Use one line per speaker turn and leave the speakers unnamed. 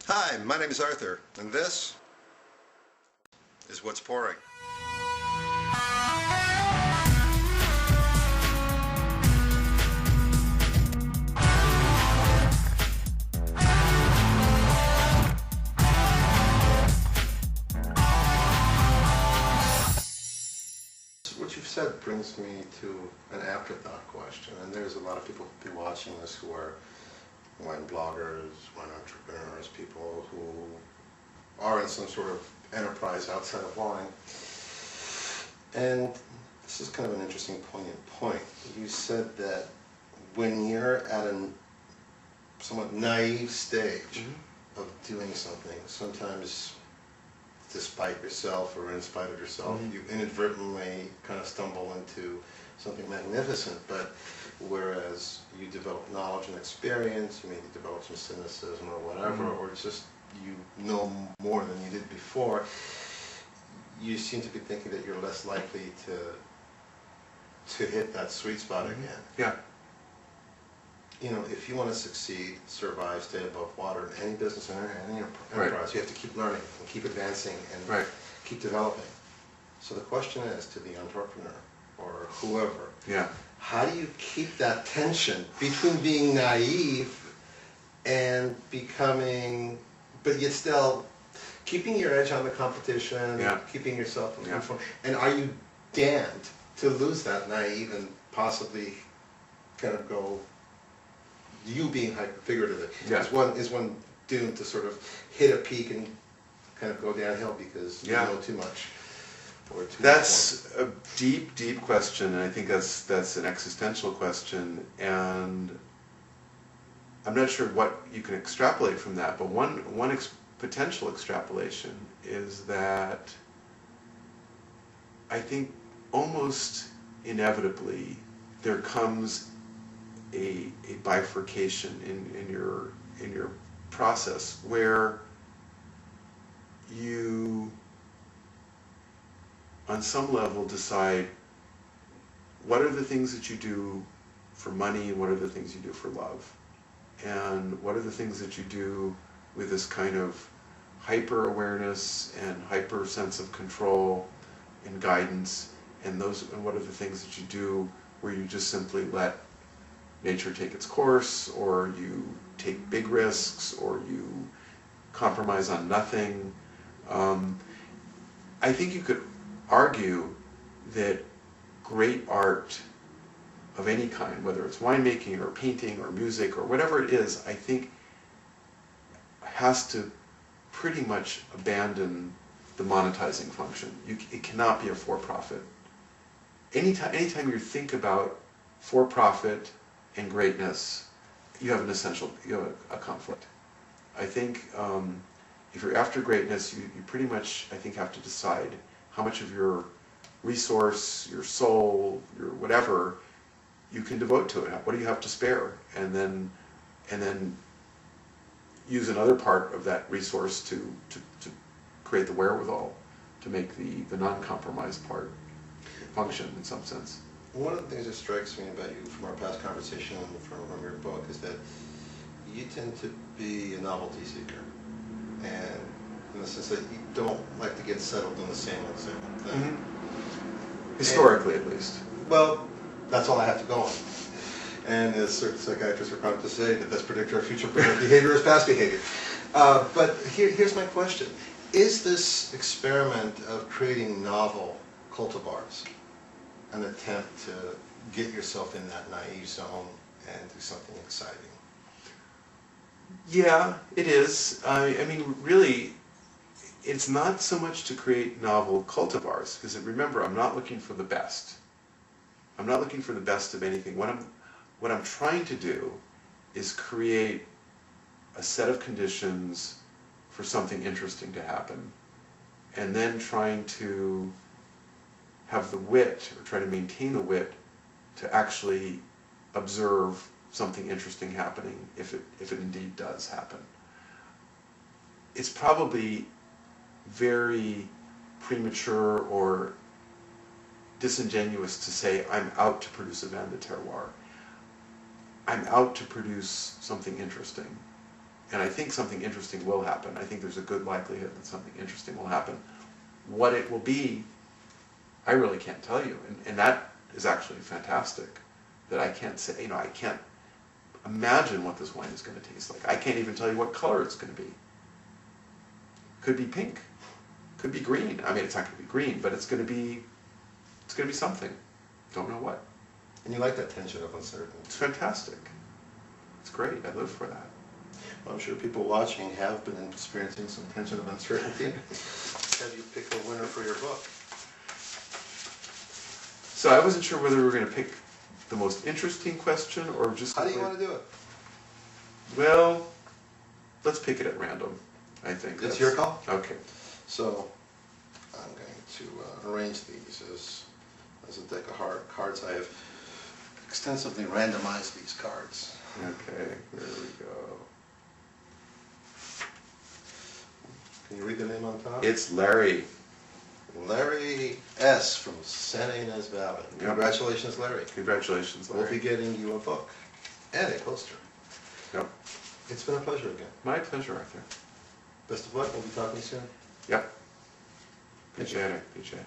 Hi, my name is Arthur, and this is What's Pouring. What you've said brings me to an afterthought question, and there's a lot of people who be watching this who are wine bloggers, wine entrepreneurs, people who are in some sort of enterprise outside of wine. And this is kind of an interesting poignant point. You said that when you're at a somewhat naive stage of doing something, sometimes despite yourself or in spite of yourself, you inadvertently kind of stumble into something magnificent. But whereas you develop knowledge and experience, you maybe develop some cynicism or whatever, or just you know more than you did before, you seem to be thinking that you're less likely to hit that sweet spot again.
Yeah.
You know, if you want to succeed, survive, stay above water in any business or any enterprise, you have to keep learning and keep advancing and keep developing. So the question is to the entrepreneur or whoever, how do you keep that tension between being naive and becoming, but yet still keeping your edge on the competition, keeping yourself informed, and are you damned to lose that naive and possibly kind of go, you being hyper-figurative, is one doomed to sort of hit a peak and kind of go downhill because you know too much?
That's a deep, deep question, and I think that's an existential question, and I'm not sure what you can extrapolate from that, but one potential extrapolation is that I think almost inevitably there comes a bifurcation in your process where you on some level decide what are the things that you do for money and what are the things you do for love, and what are the things that you do with this kind of hyper awareness and hyper sense of control and guidance, and what are the things that you do where you just simply let nature take its course, or you take big risks, or you compromise on nothing. I think you could argue that great art of any kind, whether it's winemaking or painting or music or whatever it is, I think has to pretty much abandon the monetizing function. It cannot be a for-profit. Anytime you think about for-profit and greatness, you have a conflict. I think if you're after greatness, you pretty much, I think, have to decide how much of your resource, your soul, your whatever, you can devote to it. What do you have to spare? And then use another part of that resource to create the wherewithal to make the non-compromised part function in some sense.
One of the things that strikes me about you from our past conversation and from your book is that you tend to be a novelty seeker, and in the sense that you don't like to get settled in the same old thing.
Historically, at least.
Well, that's all I have to go on. And as certain psychiatrists are prone to say, the best predictor of future behavior is past behavior. But here's my question. Is this experiment of creating novel cultivars an attempt to get yourself in that naive zone and do something exciting?
Yeah, it is. I mean, really, it's not so much to create novel cultivars, because remember, I'm not looking for the best. I'm not looking for the best of anything. What I'm trying to do is create a set of conditions for something interesting to happen, and then trying to have the wit, or try to maintain the wit, to actually observe something interesting happening, if it indeed does happen. It's probably very premature or disingenuous to say I'm out to produce a vin de terroir. I'm out to produce something interesting. and I think something interesting will happen. I think there's a good likelihood that something interesting will happen. What it will be, I really can't tell you, and that is actually fantastic. That I can't say, I can't imagine what this wine is going to taste like. I can't even tell you what color it's going to be. Could be pink, could be green. I mean, it's not going to be green, but it's going to be something. Don't know what.
And you like that tension of uncertainty.
It's fantastic. It's great. I live for that.
Well, I'm sure people watching have been experiencing some tension of uncertainty. Have you picked a winner for your book?
So I wasn't sure whether we were going to pick the most interesting question or just...
How do you want to do it?
Well, let's pick it at random, I think.
It's your call?
Okay.
So I'm going to arrange these as a deck of cards. I have extensively randomized these cards.
Okay, there we go.
Can you read the name on top?
It's Larry.
Larry S. from Santa Ynez Valley.
Yep.
Congratulations, Larry.
Congratulations, Larry.
We'll be getting you a book and a poster.
Yep.
It's been a pleasure again.
My pleasure, Arthur.
Best of luck. We'll be talking soon.
Yep. Piacere, piacere.